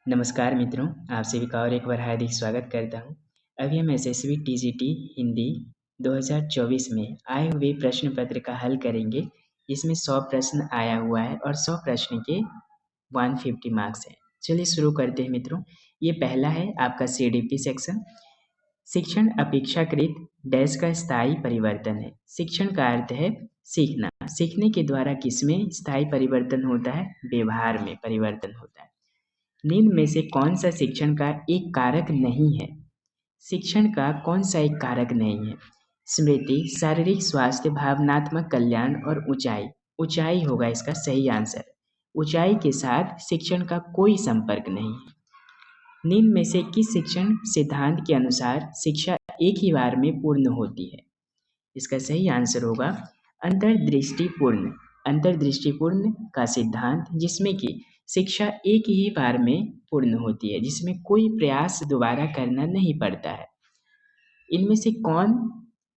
नमस्कार मित्रों, आप सभी का और एक बार हार्दिक स्वागत करता हूँ। अभी हम एसएसबी टीजीटी हिंदी 2024 में आए हुए प्रश्न पत्र का हल करेंगे। इसमें 100 प्रश्न आया हुआ है और 100 प्रश्न के 150 मार्क्स हैं। चलिए शुरू करते हैं मित्रों। ये पहला है आपका सीडीपी सेक्शन। शिक्षण अपेक्षाकृत डैश का स्थायी परिवर्तन है। शिक्षण का अर्थ है सीखना। सीखने के द्वारा किसमें स्थायी परिवर्तन होता है? व्यवहार में परिवर्तन होता है। निम्न में से कौन सा शिक्षण का एक कारक नहीं है? शिक्षण का कौन सा एक कारक नहीं है? स्मृति, शारीरिक स्वास्थ्य, भावनात्मक कल्याण और ऊंचाई। ऊंचाई होगा इसका सही आंसर। ऊंचाई के साथ शिक्षण का कोई संपर्क नहीं है। निम्न में से किस शिक्षण सिद्धांत के अनुसार शिक्षा एक ही बार में पूर्ण होती है? इसका सही आंसर होगा अंतर्दृष्टिपूर्ण। अंतर्दृष्टिपूर्ण का सिद्धांत, जिसमें कि शिक्षा एक ही बार में पूर्ण होती है, जिसमें कोई प्रयास दोबारा करना नहीं पड़ता है। इनमें से कौन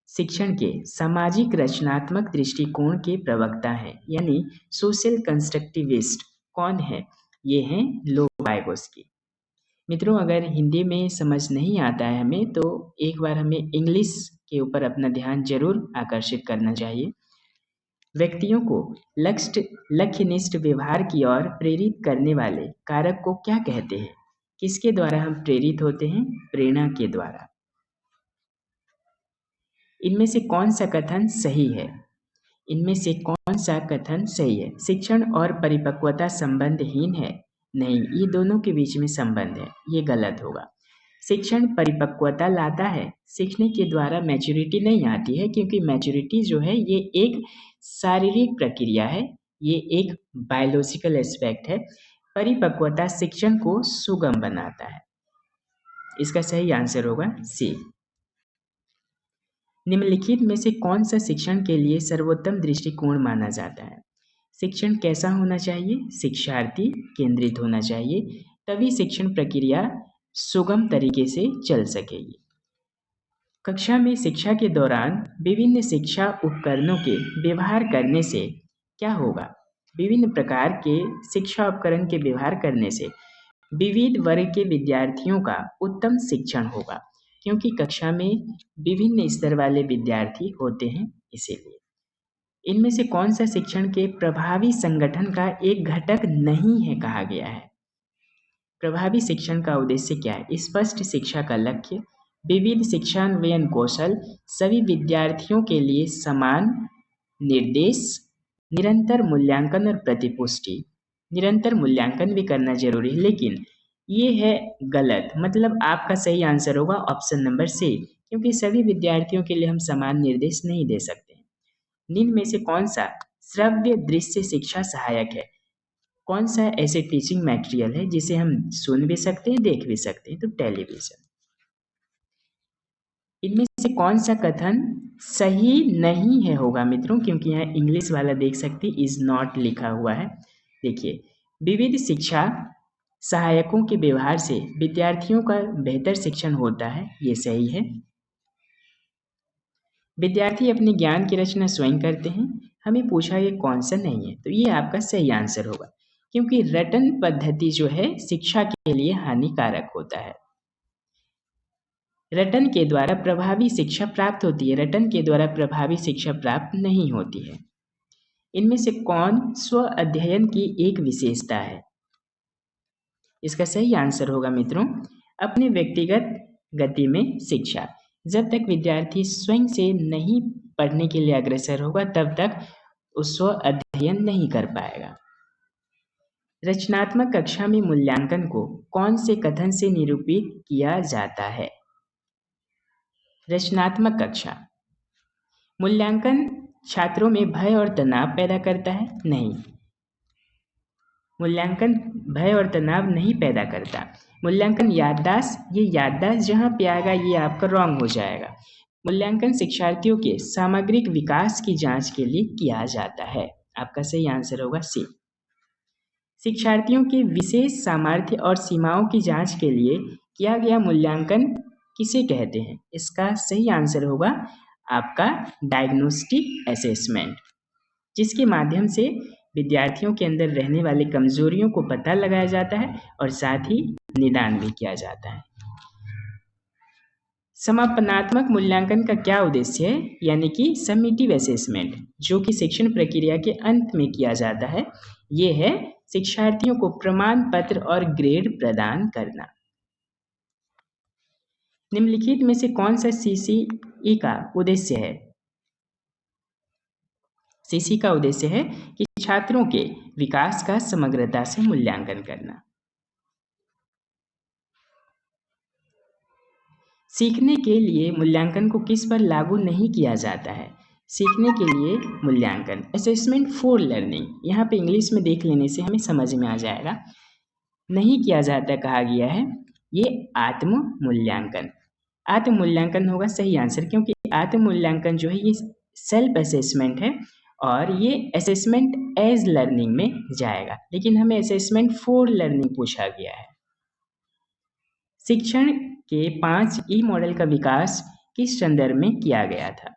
शिक्षण के सामाजिक रचनात्मक दृष्टिकोण के प्रवक्ता हैं, यानी सोशल कंस्ट्रक्टिविस्ट कौन है? ये हैं लोवाइगोस्की। मित्रों, अगर हिंदी में समझ नहीं आता है हमें, तो एक बार हमें इंग्लिश के ऊपर अपना ध्यान जरूर आकर्षित करना चाहिए। व्यक्तियों को लक्ष्यनिष्ठ व्यवहार की ओर प्रेरित करने वाले कारक को क्या कहते हैं? किसके द्वारा हम प्रेरित होते हैं? प्रेरणा के द्वारा। इनमें से कौन सा कथन सही है? इनमें से कौन सा कथन सही है? शिक्षण और परिपक्वता संबंधहीन है? नहीं, ये दोनों के बीच में संबंध है। ये गलत होगा। शिक्षण परिपक्वता लाता है। सीखने के द्वारा मैच्योरिटी नहीं आती है, क्योंकि मैच्योरिटी जो है ये एक शारीरिक प्रक्रिया है, ये एक बायोलॉजिकल एस्पेक्ट है। परिपक्वता शिक्षण को सुगम बनाता है। इसका सही आंसर होगा सी। निम्नलिखित में से कौन सा शिक्षण के लिए सर्वोत्तम दृष्टिकोण माना जाता है? शिक्षण कैसा होना चाहिए? शिक्षार्थी केंद्रित होना चाहिए, तभी शिक्षण प्रक्रिया सुगम तरीके से चल सकेगी। कक्षा में शिक्षा के दौरान विभिन्न शिक्षा उपकरणों के व्यवहार करने से क्या होगा? विभिन्न प्रकार के शिक्षा उपकरण के व्यवहार करने से विविध वर्ग के विद्यार्थियों का उत्तम शिक्षण होगा, क्योंकि कक्षा में विभिन्न स्तर वाले विद्यार्थी होते हैं, इसीलिए। इनमें से कौन सा शिक्षण के प्रभावी संगठन का एक घटक नहीं है कहा गया है? प्रभावी शिक्षण का उद्देश्य क्या है? स्पष्ट शिक्षा का लक्ष्य, विविध शिक्षान्वयन कौशल, सभी विद्यार्थियों के लिए समान निर्देश, निरंतर मूल्यांकन और प्रतिपुष्टि। निरंतर मूल्यांकन भी करना जरूरी है, लेकिन ये है गलत। मतलब आपका सही आंसर होगा ऑप्शन नंबर सी, क्योंकि सभी विद्यार्थियों के लिए हम समान निर्देश नहीं दे सकते। निम्न में से कौन सा श्रव्य दृश्य शिक्षा सहायक है? कौन सा ऐसे टीचिंग मटेरियल है जिसे हम सुन भी सकते हैं, देख भी सकते हैं? तो टेलीविजन। इनमें से कौन सा कथन सही नहीं है होगा मित्रों, क्योंकि यहाँ इंग्लिश वाला देख सकते इज नॉट लिखा हुआ है। देखिए, विविध शिक्षा सहायकों के व्यवहार से विद्यार्थियों का बेहतर शिक्षण होता है, ये सही है। विद्यार्थी अपने ज्ञान की रचना स्वयं करते हैं, हमें पूछा ये कौन सा नहीं है, तो ये आपका सही आंसर होगा, क्योंकि रटन पद्धति जो है शिक्षा के लिए हानिकारक होता है। रटन के द्वारा प्रभावी शिक्षा प्राप्त होती है, रटन के द्वारा प्रभावी शिक्षा प्राप्त नहीं होती है। इनमें से कौन स्व अध्ययन की एक विशेषता है? इसका सही आंसर होगा मित्रों अपने व्यक्तिगत गति में शिक्षा। जब तक विद्यार्थी स्वयं से नहीं पढ़ने के लिए अग्रसर होगा, तब तक उस स्व अध्ययन नहीं कर पाएगा। रचनात्मक कक्षा में मूल्यांकन को कौन से कथन से निरूपित किया जाता है? रचनात्मक कक्षा मूल्यांकन छात्रों में भय और तनाव पैदा करता है? नहीं, मूल्यांकन भय और तनाव नहीं पैदा करता। मूल्यांकन याददाश्त, ये याददाश्त जहाँ पे आएगा ये आपका रॉन्ग हो जाएगा। मूल्यांकन शिक्षार्थियों के सामग्रिक विकास की जांच के लिए किया जाता है। आपका सही आंसर होगा सी। शिक्षार्थियों के विशेष सामर्थ्य और सीमाओं की जांच के लिए किया गया मूल्यांकन किसे कहते हैं? इसका सही आंसर होगा आपका डायग्नोस्टिक असेसमेंट, जिसके माध्यम से विद्यार्थियों के अंदर रहने वाली कमजोरियों को पता लगाया जाता है और साथ ही निदान भी किया जाता है। समापनात्मक मूल्यांकन का क्या उद्देश्य है, यानी कि समेटिव असेसमेंट, जो कि शिक्षण प्रक्रिया के अंत में किया जाता है। ये है शिक्षार्थियों को प्रमाण पत्र और ग्रेड प्रदान करना। निम्नलिखित में से कौन सा सीसीई का उद्देश्य है? सीसी का उद्देश्य है कि छात्रों के विकास का समग्रता से मूल्यांकन करना। सीखने के लिए मूल्यांकन को किस पर लागू नहीं किया जाता है? सीखने के लिए मूल्यांकन, असेसमेंट फॉर लर्निंग, यहाँ पे इंग्लिश में देख लेने से हमें समझ में आ जाएगा। नहीं किया जाता कहा गया है ये आत्म मूल्यांकन। आत्म मूल्यांकन होगा सही आंसर, क्योंकि आत्म मूल्यांकन जो है ये सेल्फ असेसमेंट है और ये असेसमेंट एज लर्निंग में जाएगा, लेकिन हमें असेसमेंट फॉर लर्निंग पूछा गया है। शिक्षण के 5 ई मॉडल का विकास किस संदर्भ में किया गया था?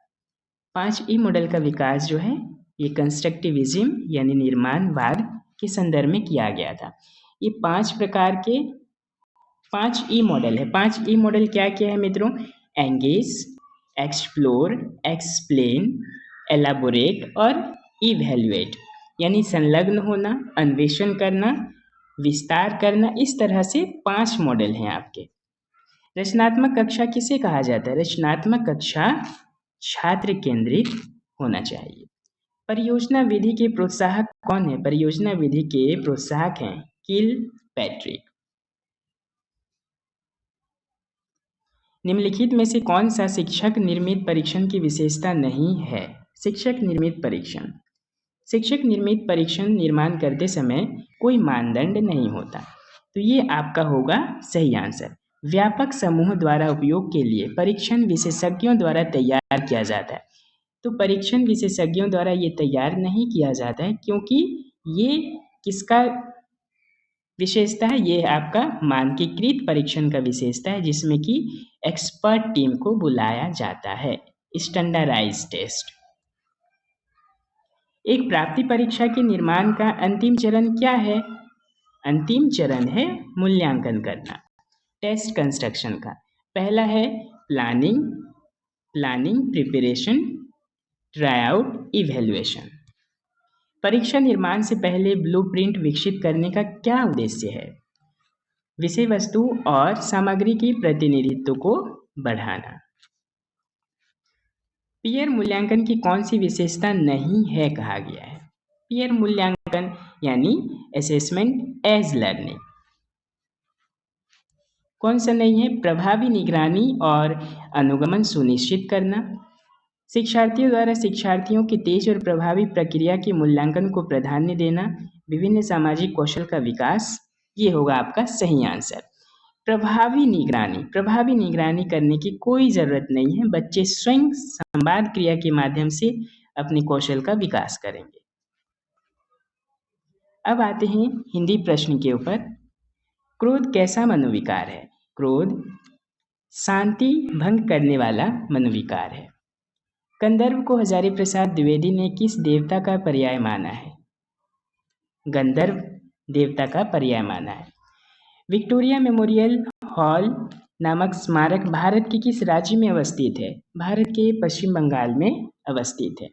5 ई मॉडल का विकास जो है ये कंस्ट्रक्टिविज्म यानी निर्माणवाद के संदर्भ में किया गया था। ये 5 प्रकार के 5 ई मॉडल है। 5 ई मॉडल क्या क्या है मित्रों? एंगेज, एक्सप्लोर, एक्सप्लेन, एलाबोरेट और इवैल्यूएट, यानी संलग्न होना, अन्वेषण करना, विस्तार करना। इस तरह से 5 मॉडल हैं आपके। रचनात्मक कक्षा किसे कहा जाता है? रचनात्मक कक्षा छात्र केंद्रित होना चाहिए। परियोजना विधि के प्रोत्साहक कौन है? परियोजना विधि के प्रोत्साहक हैं किल पैट्रिक। निम्नलिखित में से कौन सा शिक्षक निर्मित परीक्षण की विशेषता नहीं है? शिक्षक निर्मित परीक्षण, शिक्षक निर्मित परीक्षण निर्माण करते समय कोई मानदंड नहीं होता, तो ये आपका होगा सही आंसर। व्यापक समूह द्वारा उपयोग के लिए परीक्षण विशेषज्ञों द्वारा तैयार किया जाता है, तो परीक्षण विशेषज्ञों द्वारा ये तैयार नहीं किया जाता है, क्योंकि ये किसका विशेषता है? ये आपका मानकीकृत परीक्षण का विशेषता है, जिसमें कि एक्सपर्ट टीम को बुलाया जाता है, स्टैंडर्डाइज टेस्ट। एक प्राप्ति परीक्षा के निर्माण का अंतिम चरण क्या है? अंतिम चरण है मूल्यांकन करना, टेस्ट कंस्ट्रक्शन का। पहला है प्लानिंग, प्रिपरेशन, ट्राईआउट, इवैल्यूएशन। परीक्षा निर्माण से पहले ब्लूप्रिंट विकसित करने का क्या उद्देश्य है? विषय वस्तु और सामग्री की प्रतिनिधित्व को बढ़ाना। पीयर मूल्यांकन की कौन सी विशेषता नहीं है कहा गया है? पीयर मूल्यांकन यानी असेसमेंट एज लर्निंग, कौन सा नहीं है? प्रभावी निगरानी और अनुगमन सुनिश्चित करना, शिक्षार्थियों द्वारा शिक्षार्थियों की तेज और प्रभावी प्रक्रिया के मूल्यांकन को प्राधान्य देना, विभिन्न सामाजिक कौशल का विकास, ये होगा आपका सही आंसर। प्रभावी निगरानी करने की कोई ज़रूरत नहीं है, बच्चे स्वयं संवाद क्रिया के माध्यम से अपने कौशल का विकास करेंगे। अब आते हैं हिंदी प्रश्न के ऊपर। क्रोध कैसा मनोविकार है? क्रोध शांति भंग करने वाला मनोविकार है। कंदर्प को हजारी प्रसाद द्विवेदी ने किस देवता का पर्याय माना है? गंधर्व देवता का पर्याय माना है। विक्टोरिया मेमोरियल हॉल नामक स्मारक भारत के किस राज्य में अवस्थित है? भारत के पश्चिम बंगाल में अवस्थित है।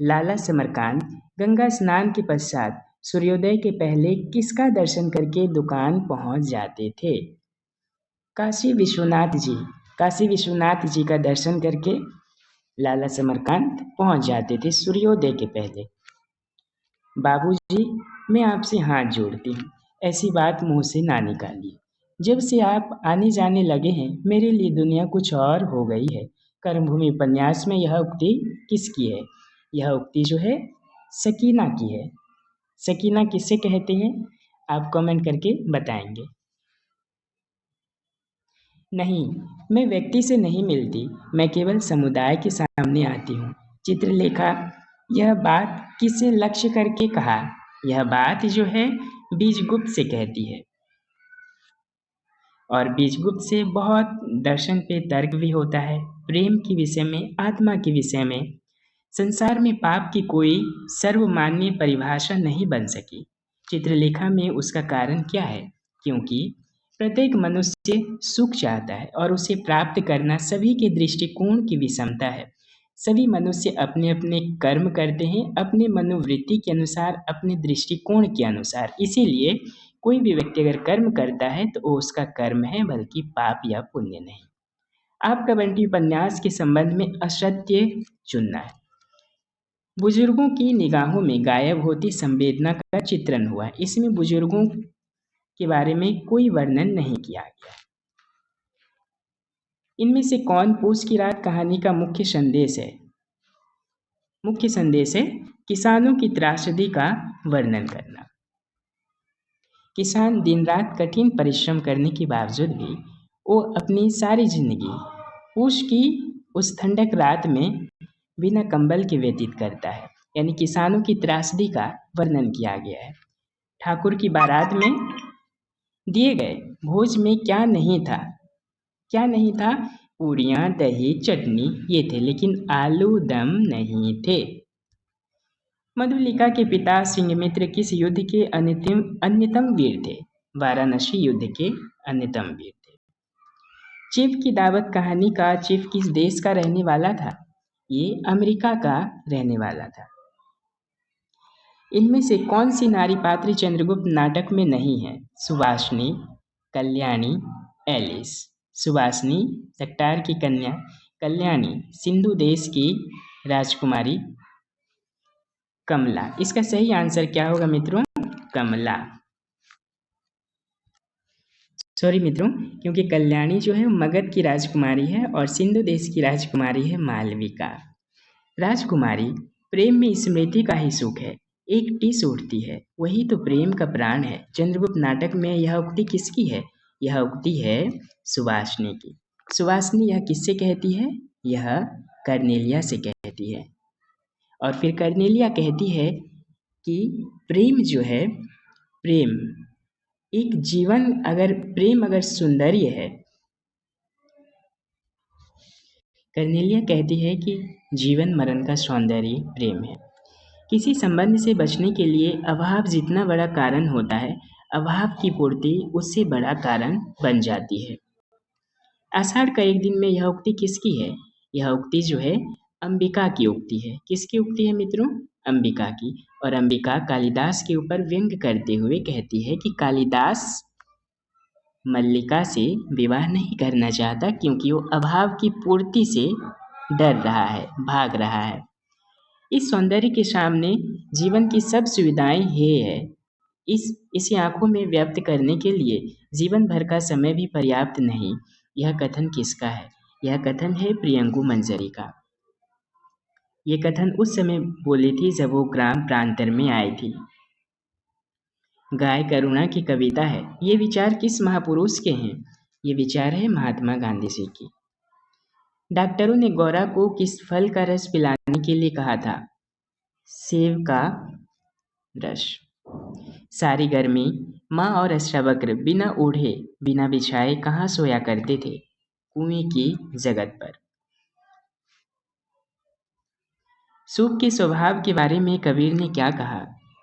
लाला समरकांत गंगा स्नान के पश्चात सूर्योदय के पहले किसका दर्शन करके दुकान पहुंच जाते थे? काशी विश्वनाथ जी का दर्शन करके लाला समरकांत पहुंच जाते थे सूर्योदय के पहले। बाबूजी, मैं आपसे हाथ जोड़ती हूँ, ऐसी बात मुंह से ना निकालिए। जब से आप आने जाने लगे हैं, मेरे लिए दुनिया कुछ और हो गई है। कर्मभूमि उपन्यास में यह उक्ति किसकी है? यह उक्ति जो है सकीना की है। सकीना किसे कहते हैं? आप कमेंट करके बताएंगे। नहीं, मैं व्यक्ति से नहीं मिलती, मैं केवल समुदाय के सामने आती हूँ। चित्रलेखा, यह बात किसे लक्ष्य करके कहा? यह बात जो है बीजगुप्त से कहती है, और बीजगुप्त से बहुत दर्शन पे तर्क भी होता है, प्रेम के विषय में, आत्मा के विषय में। संसार में पाप की कोई सर्वमान्य परिभाषा नहीं बन सकी। चित्रलेखा में उसका कारण क्या है? क्योंकि प्रत्येक मनुष्य सुख चाहता है और उसे प्राप्त करना सभी के दृष्टिकोण की विषमता है। सभी मनुष्य अपने अपने कर्म करते हैं, अपने मनोवृत्ति के अनुसार, अपने दृष्टिकोण के अनुसार। इसीलिए कोई भी व्यक्ति अगर कर्म करता है तो वो उसका कर्म है, बल्कि पाप या पुण्य नहीं। आपका बंटी उपन्यास के संबंध में असत्य चुनना है। बुजुर्गों की निगाहों में गायब होती संवेदना का चित्रण हुआ है। इसमें बुजुर्गों के बारे में कोई वर्णन नहीं किया गया। इनमें से कौन पूस की रात कहानी का मुख्य संदेश है? मुख्य संदेश है किसानों की त्रासदी का वर्णन करना। किसान दिन रात कठिन परिश्रम करने के बावजूद भी वो अपनी सारी जिंदगी पूस की उस ठंडक रात में बिना कंबल के व्यतीत करता है। यानी किसानों की त्रासदी का वर्णन किया गया है। ठाकुर की बारात में दिए गए भोज में क्या नहीं था? क्या नहीं था? पूरियां, दही, चटनी ये थे, लेकिन आलू दम नहीं थे। मधुलिका के पिता सिंहमित्र किस युद्ध के अन्यतम वीर थे? वाराणसी युद्ध के अन्यतम वीर थे। चीफ की दावत कहानी का चीफ किस देश का रहने वाला था? ये अमेरिका का रहने वाला था। इनमें से कौन सी नारी पात्र चंद्रगुप्त नाटक में नहीं है? सुभाषिनी, कल्याणी, एलिस। सुभाषिनी सक्टार की कन्या, कल्याणी सिंधु देश की राजकुमारी, कमला। इसका सही आंसर क्या होगा मित्रों? कमला। सॉरी मित्रों, क्योंकि कल्याणी जो है मगध की राजकुमारी है और सिंधु देश की राजकुमारी है मालविका। राजकुमारी, प्रेम में स्मृति का ही सुख है, एक टीस उठती है वही तो प्रेम का प्राण है। चंद्रगुप्त नाटक में यह उक्ति किसकी है? यह उक्ति है सुभाषिनी की। सुभाषिनी यह किससे कहती है? यह कर्नेलिया से कहती है। और फिर कर्नेलिया कहती है कि प्रेम जो है, प्रेम एक जीवन, अगर प्रेम अगर सौंदर्य है, कर्नेलिया कहती है कि जीवन मरण का सौंदर्य प्रेम है। किसी संबंध से बचने के लिए अभाव जितना बड़ा कारण होता है, अभाव की पूर्ति उससे बड़ा कारण बन जाती है। आषाढ़ का एक दिन में यह उक्ति किसकी है? यह उक्ति जो है अंबिका की उक्ति है। किसकी उक्ति है मित्रों? अंबिका की। और अंबिका कालिदास के ऊपर व्यंग्य करते हुए कहती है कि कालिदास मल्लिका से विवाह नहीं करना चाहता क्योंकि वो अभाव की पूर्ति से डर रहा है, भाग रहा है। इस सौंदर्य के सामने जीवन की सब सुविधाएं हेय है। इसे आंखों में व्यक्त करने के लिए जीवन भर का समय भी पर्याप्त नहीं। यह कथन किसका है? यह कथन है प्रियंगु मंजरी का। ये कथन उस समय बोली थी जब वो ग्राम प्रांतर में आई थी। गाय करुणा की कविता है। ये विचार किस महापुरुष के हैं? ये विचार है महात्मा गांधी जी की। डॉक्टरों ने गौरा को किस फल का रस पिलाने के लिए कहा था? सेब का रस। सारी गर्मी माँ और अष्टावक्र बिना ओढ़े बिना बिछाए कहाँ सोया करते थे? कुएं की जगत पर। सूप के स्वभाव के बारे में कबीर ने क्या कहा?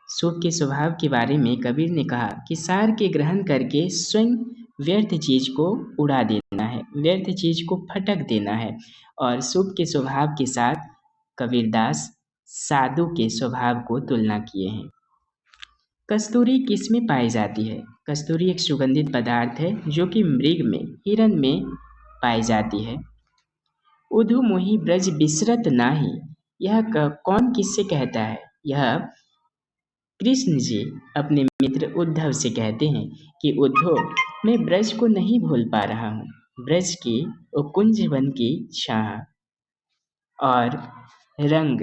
सूप के स्वभाव के बारे में कबीर ने कहा कि सार के ग्रहण करके स्वयं व्यर्थ चीज को उड़ा देना है, व्यर्थ चीज को फटक देना है। और सूप के स्वभाव के साथ कबीरदास साधु के स्वभाव को तुलना किए हैं। कस्तूरी किस में पाई जाती है? कस्तूरी एक सुगंधित पदार्थ है जो कि मृग में, हिरण में पाई जाती है। उधु मोहि ब्रज बिसरत नाही, यह कौन किससे कहता है? यह कृष्ण जी अपने मित्र उद्धव से कहते हैं कि उद्धव, मैं ब्रज को नहीं भूल पा रहा हूँ। ब्रज की वो कुंज वन की छाह और रंग,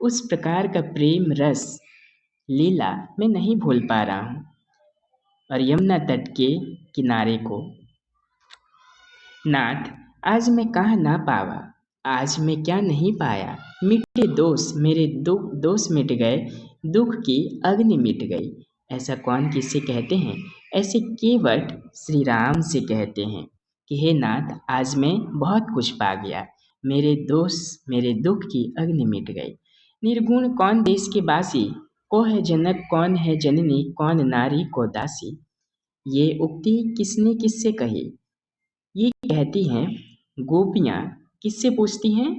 उस प्रकार का प्रेम रस लीला मैं नहीं भूल पा रहा हूँ। और यमुना तट के किनारे को, नाथ आज मैं कहाँ ना पावा, आज मैं क्या नहीं पाया। मिटे दोष मेरे दोष मिट गए, दुख की अग्नि मिट गई। ऐसा कौन किससे कहते हैं? ऐसे केवट श्री राम से कहते हैं कि हे नाथ, आज मैं बहुत कुछ पा गया, मेरे दोष मेरे दुख की अग्नि मिट गई। निर्गुण कौन देश के बासी, को है जनक कौन है जननी, कौन नारी को दासी। ये उक्ति किसने किससे कही, ये कहती हैं गोपियाँ। किससे पूछती हैं,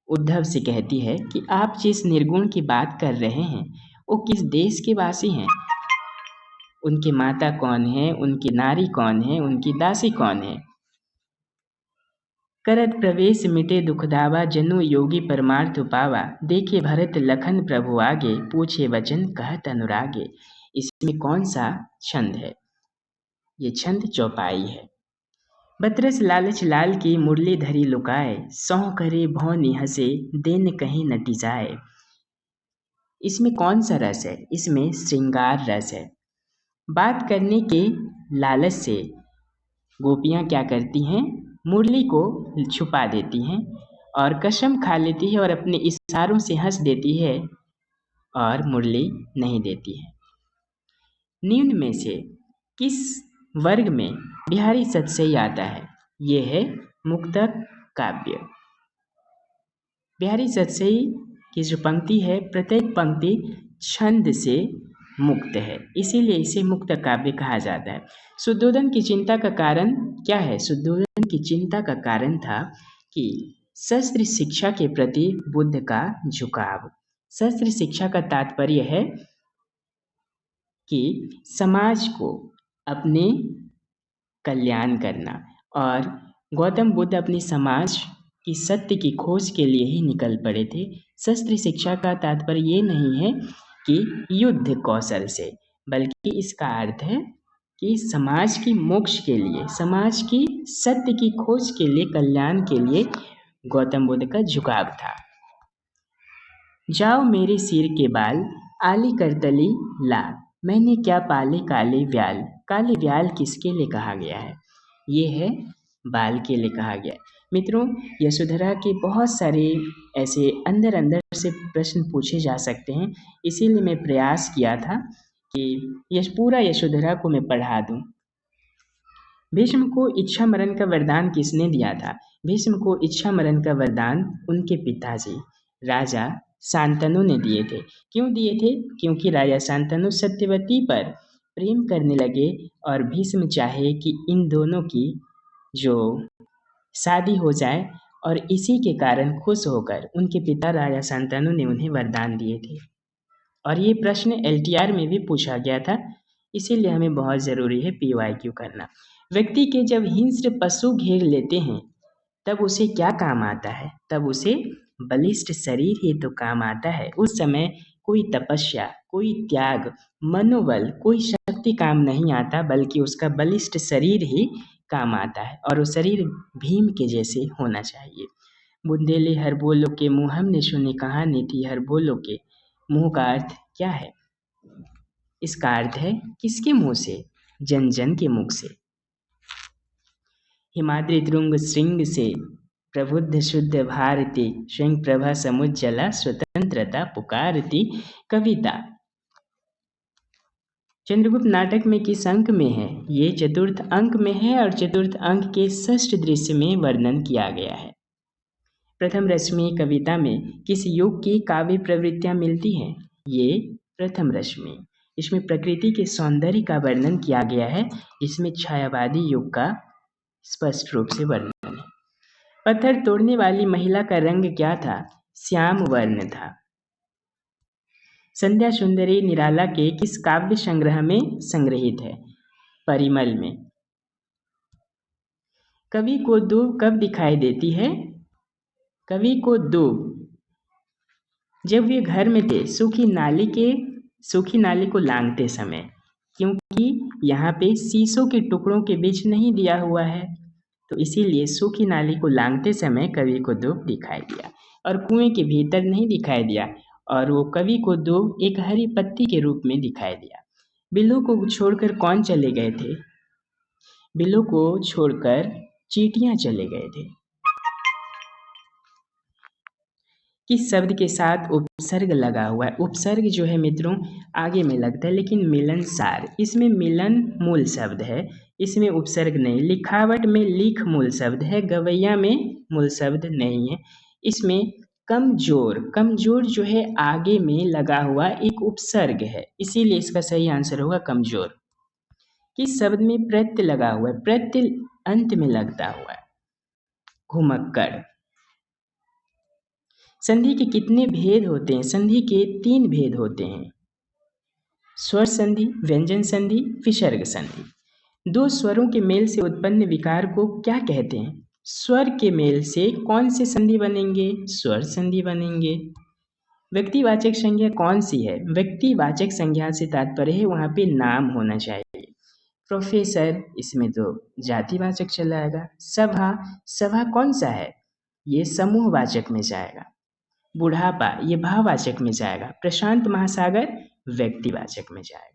उद्धव से कहती है कि आप जिस निर्गुण की बात कर रहे हैं वो किस देश के वासी हैं, उनकी माता कौन है, उनकी नारी कौन है, उनकी दासी कौन है। करत प्रवेश मिटे दुख दावा, जनु योगी परमार्थ पावा। देखे भरत लखन प्रभु आगे, पूछे वचन कहत अनुरागे। इसमें कौन सा छंद है, ये छंद चौपाई है। बतरस लालच लाल की मुरली धरी लुकाए, सौं करे भौं निहसे दिन कहीं न टिजाए। इसमें कौन सा रस है, इसमें श्रृंगार रस है। बात करने के लालच से गोपियाँ क्या करती हैं, मुरली को छुपा देती हैं और कसम खा लेती है और अपने इशारों से हंस देती है और मुरली नहीं देती है। निम्न में से किस वर्ग में बिहारी सतसई आता है, ये है मुक्तक काव्य। बिहारी सतसई की जो पंक्ति है, प्रत्येक पंक्ति छंद से मुक्त है, इसीलिए इसे मुक्त काव्य कहा जाता है। शुद्धोधन की चिंता का कारण क्या है, शुद्धोधन की चिंता का कारण था कि शस्त्र शिक्षा के प्रति बुद्ध का झुकाव। शस्त्र शिक्षा का तात्पर्य है कि समाज को अपने कल्याण करना, और गौतम बुद्ध अपनी समाज की सत्य की खोज के लिए ही निकल पड़े थे। शस्त्र शिक्षा का तात्पर्य ये नहीं है कि युद्ध कौशल से, बल्कि इसका अर्थ है कि समाज की मोक्ष के लिए, समाज की सत्य की खोज के लिए, कल्याण के लिए गौतम बुद्ध का झुकाव था। जाओ मेरे सिर के बाल, आली करतली लाल। मैंने क्या पाले काले व्याल, काले व्याल किसके लिए कहा गया है, ये है बाल के लिए कहा गया है। मित्रों, यशोधरा के बहुत सारे ऐसे अंदर अंदर से प्रश्न पूछे जा सकते हैं, इसीलिए मैं प्रयास किया था कि पूरा यशोधरा को मैं पढ़ा दूं। भीष्म को इच्छा मरण का वरदान किसने दिया था, भीष्म को इच्छा मरण का वरदान उनके पिताजी राजा शांतनु ने दिए थे। क्यों दिए थे, क्योंकि राजा शांतनु सत्यवती पर प्रेम करने लगे और भीष्म चाहे कि इन दोनों की जो शादी हो जाए, और इसी के कारण खुश होकर उनके पिता राजा शांतनु ने उन्हें वरदान दिए थे। और ये प्रश्न LTR में भी पूछा गया था, इसीलिए हमें बहुत ज़रूरी है PYQ करना। व्यक्ति के जब हिंस्र पशु घेर लेते हैं तब उसे क्या काम आता है, तब उसे बलिष्ठ शरीर ही तो काम आता है। उस समय कोई तपस्या, कोई त्याग, मनोबल, कोई शक्ति काम नहीं आता, बल्कि उसका बलिष्ठ शरीर ही काम आता है, और वो शरीर भीम के जैसे होना चाहिए। बुंदेले हर बोलो के मुँह हमने सुनी कहानी थी हर बोलो के। मुँह का अर्थ क्या है, इसका अर्थ है किसके मुँह से, जन जन के मुख से। हिमाद्रि द्रुंग श्रृंग से प्रबुद्ध शुद्ध भारती, स्वयं प्रभा समुज्जला स्वतंत्रता पुकारती। कविता चंद्रगुप्त नाटक में किस अंक में है, ये चतुर्थ अंक में है और चतुर्थ अंक के षष्ठ दृश्य में वर्णन किया गया है। प्रथम रश्मि कविता में किस युग की काव्य प्रवृत्तियां मिलती हैं, ये प्रथम रश्मि। इसमें प्रकृति के सौंदर्य का वर्णन किया गया है, इसमें छायावादी युग का स्पष्ट रूप से वर्णन है। पत्थर तोड़ने वाली महिला का रंग क्या था, श्याम वर्ण था। संध्या सुंदरी निराला के किस काव्य संग्रह में संग्रहित है, परिमल में। कवि को दूब कब दिखाई देती है, कवि को दूब जब वे घर में थे सूखी नाली को लांघते समय, क्योंकि यहाँ पे शीशों के टुकड़ों के बीच नहीं दिया हुआ है, तो इसीलिए सूखी नाली को लांघते समय कवि को दूब दिखाई दिया, और कुएं के भीतर नहीं दिखाई दिया, और वो कवि को दूब एक हरी पत्ती के रूप में दिखाई दिया। बिल्लों को छोड़कर कौन चले गए थे, बिल्लों को छोड़कर चींटियां चले गए थे। किस शब्द के साथ उपसर्ग लगा हुआ है? उपसर्ग जो है मित्रों आगे में लगता है, लेकिन मिलनसार, इसमें मिलन मूल शब्द है, इसमें उपसर्ग नहीं। लिखावट में लिख मूल शब्द है, गवैया में मूल शब्द नहीं है। इसमें कमजोर, कमजोर जो है आगे में लगा हुआ एक उपसर्ग है, इसीलिए इसका सही आंसर होगा कमजोर। किस शब्द में प्रत्यय लगा हुआ है? प्रत्यय अंत में लगता हुआ है, घुमक्कड़। संधि के कितने भेद होते हैं? संधि के 3 भेद होते हैं, स्वर संधि, व्यंजन संधि, विसर्ग संधि। 2 स्वरों के मेल से उत्पन्न विकार को क्या कहते हैं? स्वर के मेल से कौन से संधि बनेंगे? स्वर संधि बनेंगे। व्यक्तिवाचक संज्ञा कौन सी है? व्यक्तिवाचक संज्ञा से तात्पर्य है वहाँ पे नाम होना चाहिए। प्रोफेसर, इसमें तो जातिवाचक चला आएगा। सभा, सभा कौन सा है? ये समूहवाचक में जाएगा। बुढ़ापा, ये भाववाचक में जाएगा। प्रशांत महासागर व्यक्तिवाचक में जाएगा।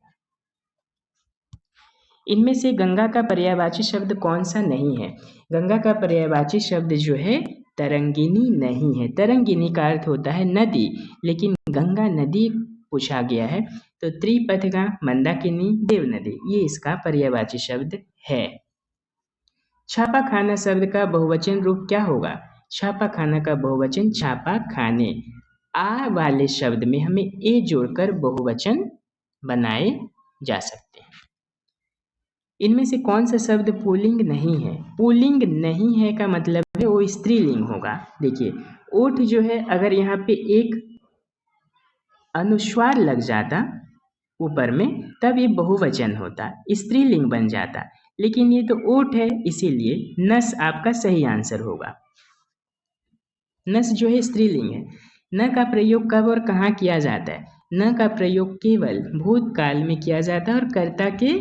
इनमें से गंगा का पर्यायवाची शब्द कौन सा नहीं है? गंगा का पर्यायवाची शब्द जो है तरंगिनी नहीं है। तरंगिनी का अर्थ होता है नदी, लेकिन गंगा नदी पूछा गया है तो त्रिपथगा, मंदाकिनी, देव नदी, ये इसका पर्यायवाची शब्द है। छापा खाना शब्द का बहुवचन रूप क्या होगा? छापा खाना का बहुवचन छापा खाने। आ वाले शब्द में हमें ए जोड़कर बहुवचन बनाए जा सकते हैं। इनमें से कौन सा शब्द पुल्लिंग नहीं है? पुल्लिंग नहीं है का मतलब है वो स्त्रीलिंग होगा। देखिए, ओठ जो है अगर यहाँ पे एक अनुस्वार लग जाता ऊपर में तब ये बहुवचन होता, स्त्रीलिंग बन जाता, लेकिन ये तो ओठ है इसीलिए नस आपका सही आंसर होगा। नस जो है स्त्रीलिंग है। न का प्रयोग कब और कहाँ किया जाता है? न का प्रयोग केवल भूतकाल में किया जाता है और कर्ता के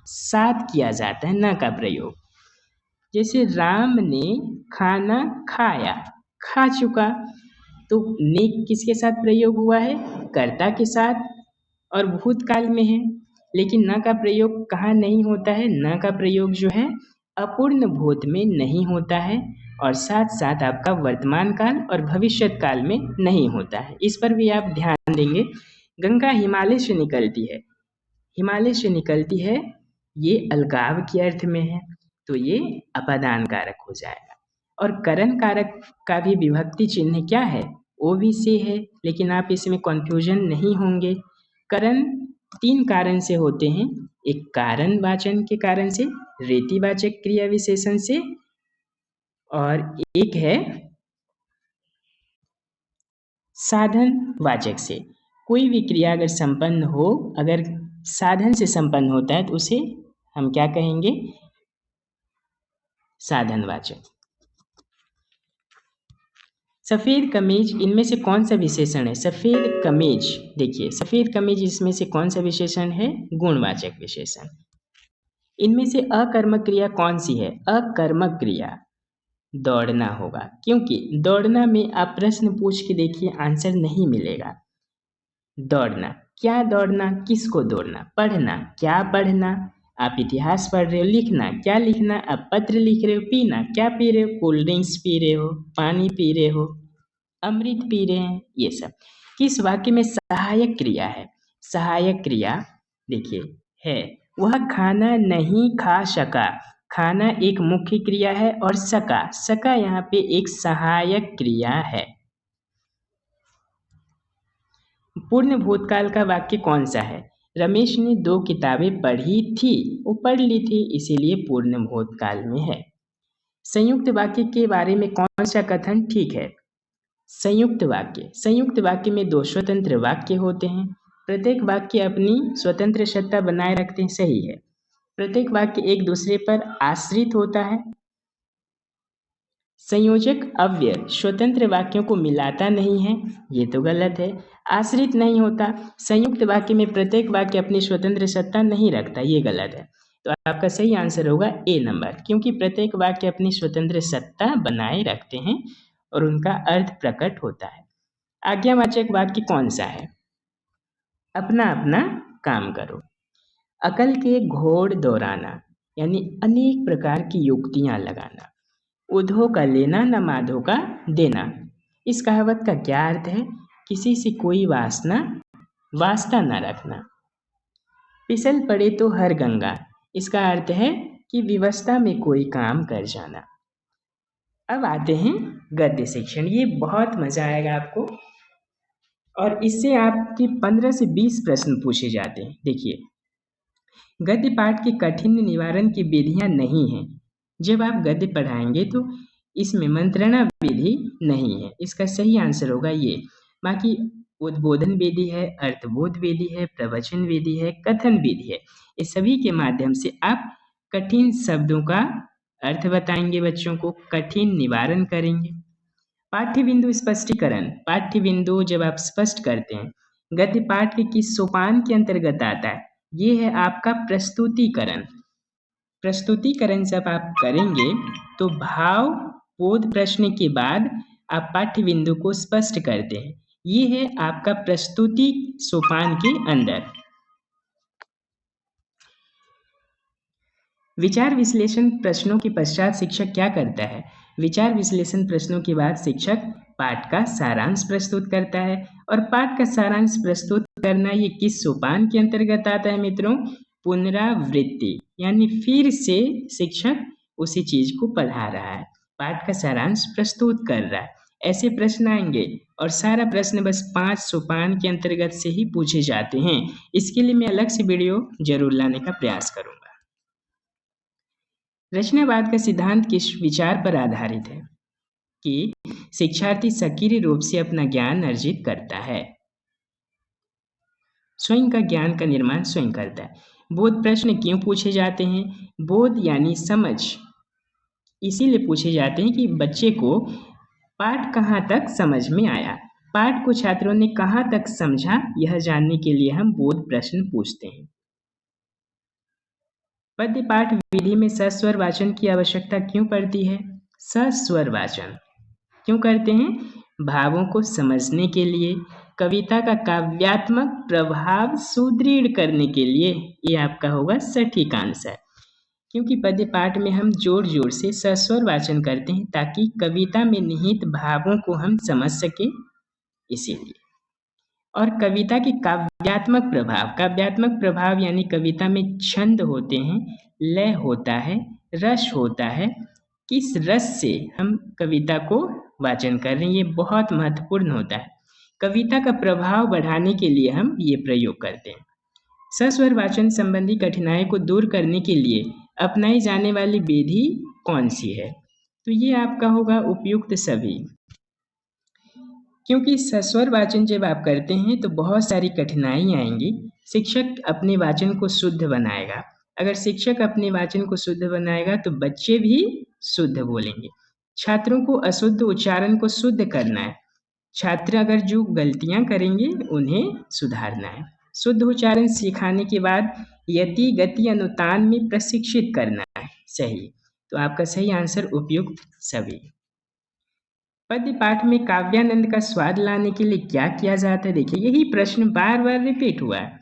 साथ किया जाता है न का प्रयोग। जैसे राम ने खाना खाया, खा चुका, तो ने किसके साथ प्रयोग हुआ है? कर्ता के साथ, और भूतकाल में है। लेकिन न का प्रयोग कहाँ नहीं होता है? न का प्रयोग जो है अपूर्ण भूत में नहीं होता है, और साथ साथ आपका वर्तमान काल और भविष्य काल में नहीं होता है। इस पर भी आप ध्यान देंगे। गंगा हिमालय से निकलती है, हिमालय से निकलती है, ये अलगाव के अर्थ में है, तो ये अपादान कारक हो जाएगा। और करण कारक का भी विभक्ति चिन्ह क्या है? ओ भी से है, लेकिन आप इसमें कंफ्यूजन नहीं होंगे। करण 3 कारण से होते हैं, एक कारण वाचन के कारण से, रेतिवाचक क्रिया विशेषण से, और एक है साधन वाचक से। कोई भी क्रिया अगर संपन्न हो, अगर साधन से संपन्न होता है तो उसे हम क्या कहेंगे? साधनवाचक। सफेद कमीज, इनमें से कौन सा विशेषण है? सफेद कमीज, देखिए सफेद कमीज इसमें से कौन सा विशेषण है? गुणवाचक विशेषण। इनमें से अकर्मक क्रिया कौन सी है? अकर्मक क्रिया दौड़ना होगा, क्योंकि दौड़ना में आप प्रश्न पूछ के देखिए आंसर नहीं मिलेगा। दौड़ना, क्या दौड़ना? किसको दौड़ना? पढ़ना, क्या पढ़ना? आप इतिहास पढ़ रहे हो। लिखना, क्या लिखना? आप पत्र लिख रहे हो। पीना, क्या पी रहे हो? कोल्ड ड्रिंक्स पी रहे हो, पानी पी रहे हो, अमृत पी रहे हैं, ये सब। किस वाक्य में सहायक क्रिया है? सहायक क्रिया देखिए है, वह खाना नहीं खा सका। खाना एक मुख्य क्रिया है और सका, सका यहाँ पे एक सहायक क्रिया है। पूर्ण भूतकाल का वाक्य कौन सा है? रमेश ने 2 किताबें पढ़ी थी, वो पढ़ ली थी, इसीलिए पूर्ण भूतकाल में है। संयुक्त वाक्य के बारे में कौन सा कथन ठीक है? संयुक्त वाक्य, संयुक्त वाक्य में 2 स्वतंत्र वाक्य होते हैं, प्रत्येक वाक्य अपनी स्वतंत्र सत्ता बनाए रखते हैं, सही है। प्रत्येक वाक्य एक दूसरे पर आश्रित होता है। संयोजक अव्यय स्वतंत्र वाक्यों को मिलाता नहीं है, ये तो गलत है। आश्रित नहीं होता, संयुक्त वाक्य में प्रत्येक वाक्य अपनी स्वतंत्र सत्ता नहीं रखता, ये गलत है। तो आपका सही आंसर होगा ए नंबर, क्योंकि प्रत्येक वाक्य अपनी स्वतंत्र सत्ता बनाए रखते हैं और उनका अर्थ प्रकट होता है। आज्ञावाचक वाक्य कौन सा है? अपना अपना काम करो। अकल के घोड़ दौड़ाना, यानी अनेक प्रकार की युक्तियां लगाना। उधो का लेना न माधो का देना, इस कहावत का क्या अर्थ है? किसी से कोई वास्ता न रखना। फिसल पड़े तो हर गंगा, इसका अर्थ है कि विवशता में कोई काम कर जाना। अब आते हैं गद्य शिक्षण। ये बहुत मजा आएगा आपको और इससे आपके 15 से 20 प्रश्न पूछे जाते हैं। देखिए, गद्य पाठ के कठिन निवारण की विधियां नहीं हैं। जब आप गद्य पढ़ाएंगे तो इसमें मंत्रणा विधि नहीं है। इसका सही आंसर होगा ये। बाकी उद्बोधन विधि है, अर्थबोध विधि है, प्रवचन विधि है, कथन विधि है। इस सभी के माध्यम से आप कठिन शब्दों का अर्थ बताएंगे, बच्चों को कठिन निवारण करेंगे। पाठ्य बिंदु स्पष्टीकरण। पाठ्य बिंदु जब आप स्पष्ट करते हैं, गद्य पाठ के किस सोपान के अंतर्गत आता है? ये है आपका प्रस्तुतिकरण। प्रस्तुतिकरण जब आप करेंगे तो भाव बोध प्रश्न के बाद आप पाठ्य बिंदु को स्पष्ट करते हैं। ये है आपका प्रस्तुति सोपान के अंदर। विचार विश्लेषण प्रश्नों के पश्चात शिक्षक क्या करता है? विचार विश्लेषण प्रश्नों के बाद शिक्षक पाठ का सारांश प्रस्तुत करता है। और पाठ का सारांश प्रस्तुत करना ये किस सोपान के अंतर्गत आता है मित्रों? पुनरावृत्ति, यानी फिर से शिक्षक उसी चीज को पढ़ा रहा है, पाठ का सारांश प्रस्तुत कर रहा है। ऐसे प्रश्न आएंगे और सारा प्रश्न बस 5 सोपान के अंतर्गत से ही पूछे जाते हैं। इसके लिए मैं अलग से वीडियो जरूर लाने का प्रयास करूंगा। रचनावाद का सिद्धांत किस विचार पर आधारित है? कि शिक्षार्थी सक्रिय रूप से अपना ज्ञान अर्जित करता है, स्वयं का ज्ञान का निर्माण स्वयं करता है। बोध प्रश्न क्यों पूछे जाते हैं? बोध यानी समझ इसीलिए पूछे जाते हैं कि बच्चे को पाठ कहाँ तक समझ में आया, पाठ को छात्रों ने कहाँ तक समझा, यह जानने के लिए हम बोध प्रश्न पूछते हैं। पद्य पाठ विधि में सस्वर वाचन की आवश्यकता क्यों पड़ती है? सस्वर वाचन क्यों करते हैं? भावों को समझने के लिए, कविता का काव्यात्मक प्रभाव सुदृढ़ करने के लिए। ये आपका होगा सटीक आंसर। क्योंकि पद्य पाठ में हम जोर जोर से सस्वर वाचन करते हैं ताकि कविता में निहित भावों को हम समझ सके, इसीलिए। और कविता की काव्यात्मक प्रभाव यानी कविता में छंद होते हैं, लय होता है, रस होता है। किस रस से हम कविता को वाचन कर रहे हैं, ये बहुत महत्वपूर्ण होता है। कविता का प्रभाव बढ़ाने के लिए हम ये प्रयोग करते हैं। सस्वर वाचन संबंधी कठिनाई को दूर करने के लिए अपनाई जाने वाली विधि कौन सी है? तो ये आपका होगा उपयुक्त सभी। क्योंकि सस्वर वाचन जब आप करते हैं तो बहुत सारी कठिनाई आएंगी। शिक्षक अपने वाचन को शुद्ध बनाएगा। अगर शिक्षक अपने वाचन को शुद्ध बनाएगा तो बच्चे भी शुद्ध बोलेंगे। छात्रों को अशुद्ध उच्चारण को शुद्ध करना है। छात्र अगर जो गलतियां करेंगे उन्हें सुधारना है। शुद्ध उच्चारण सिखाने के बाद यति गति अनुतान में प्रशिक्षित करना है। सही, तो आपका सही आंसर उपयुक्त सभी। पद्य पाठ में काव्यानंद का स्वाद लाने के लिए क्या किया जाता है? देखिए, यही प्रश्न बार बार रिपीट हुआ है।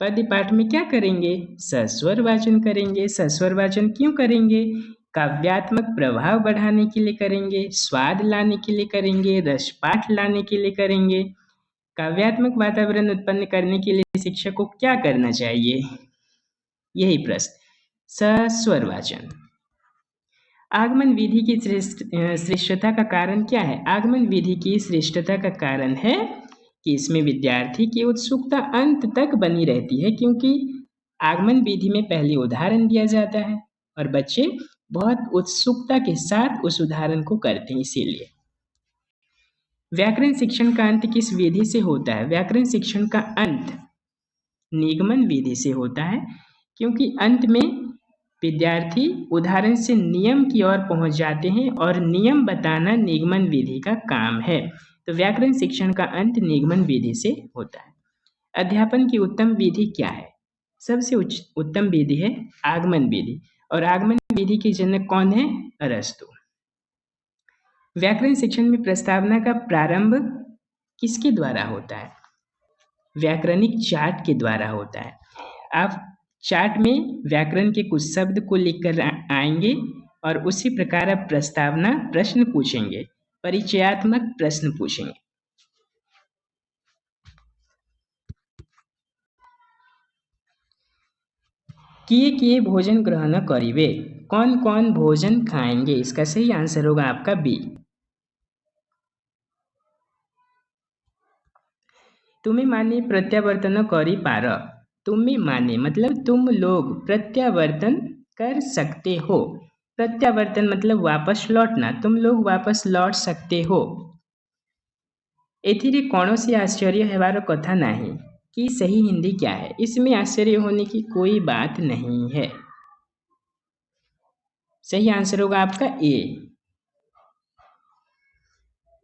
पद्य पाठ में क्या करेंगे? सस्वर वाचन करेंगे। सस्वर वाचन क्यों करेंगे? काव्यात्मक प्रभाव बढ़ाने के लिए करेंगे, स्वाद लाने के लिए करेंगे, रसपाठ लाने के लिए करेंगे। काव्यात्मक वातावरण उत्पन्न करने के लिए शिक्षक को क्या करना चाहिए? यही प्रश्न, सस्वर वाचन। आगमन विधि की श्रेष्ठता का कारण क्या है? आगमन विधि की श्रेष्ठता का कारण है कि इसमें विद्यार्थी की उत्सुकता अंत तक बनी रहती है, क्योंकि आगमन विधि में पहले उदाहरण दिया जाता है और बच्चे बहुत उत्सुकता के साथ उस उदाहरण को करते हैं, इसीलिए। व्याकरण शिक्षण का अंत किस विधि से होता है? व्याकरण शिक्षण का अंत निगमन विधि से होता है, क्योंकि अंत में विद्यार्थी उदाहरण से नियम की ओर पहुंच जाते हैं और नियम बताना निगमन विधि का काम है। तो व्याकरण शिक्षण का अंत निगमन विधि से होता है। अध्यापन की उत्तम विधि क्या है? सबसे उत्तम विधि है आगमन विधि, और आगमन विधि के जनक कौन है? अरस्तु। व्याकरण शिक्षण में प्रस्तावना का प्रारंभ किसके द्वारा होता है? व्याकरणिक चार्ट के द्वारा होता है। आप चार्ट में व्याकरण के कुछ शब्द को लिखकर आएंगे और उसी प्रकार आप प्रस्तावना प्रश्न पूछेंगे। परिचयात्मक प्रश्न पूछेंगे। किए किए भोजन ग्रहण करिवे, कौन कौन भोजन खाएंगे? इसका सही आंसर होगा आपका बी। तुम्हें माने प्रत्यावर्तन करी पार, तुम्हें माने मतलब तुम लोग प्रत्यावर्तन कर सकते हो। प्रत्यावर्तन मतलब वापस लौटना, तुम लोग वापस लौट सकते हो। एथिरे कौनसी आश्चर्य हेबार कथा नहीं कि सही हिंदी क्या है? इसमें आश्चर्य होने की कोई बात नहीं है। सही आंसर होगा आपका ए।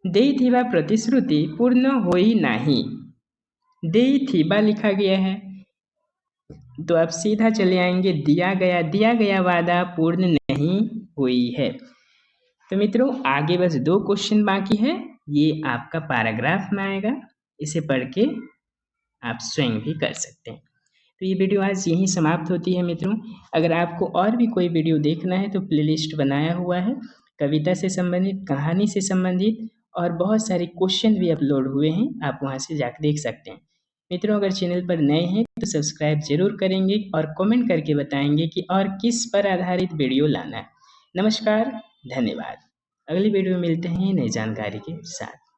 देइथिबा प्रतिश्रुति पूर्ण होई नहीं, देइथिबा लिखा गया है तो आप सीधा चले आएंगे दिया गया वादा पूर्ण नहीं हुई है। तो मित्रों आगे बस 2 क्वेश्चन बाकी है, ये आपका पैराग्राफ में आएगा, इसे पढ़ के आप स्वयं भी कर सकते हैं। तो ये वीडियो आज यहीं समाप्त होती है मित्रों। अगर आपको और भी कोई वीडियो देखना है तो प्लेलिस्ट बनाया हुआ है, कविता से संबंधित, कहानी से संबंधित और बहुत सारे क्वेश्चन भी अपलोड हुए हैं, आप वहाँ से जाकर देख सकते हैं। मित्रों अगर चैनल पर नए हैं तो सब्सक्राइब जरूर करेंगे और कमेंट करके बताएंगे कि और किस पर आधारित वीडियो लाना है। नमस्कार, धन्यवाद। अगली वीडियो में मिलते हैं नई जानकारी के साथ।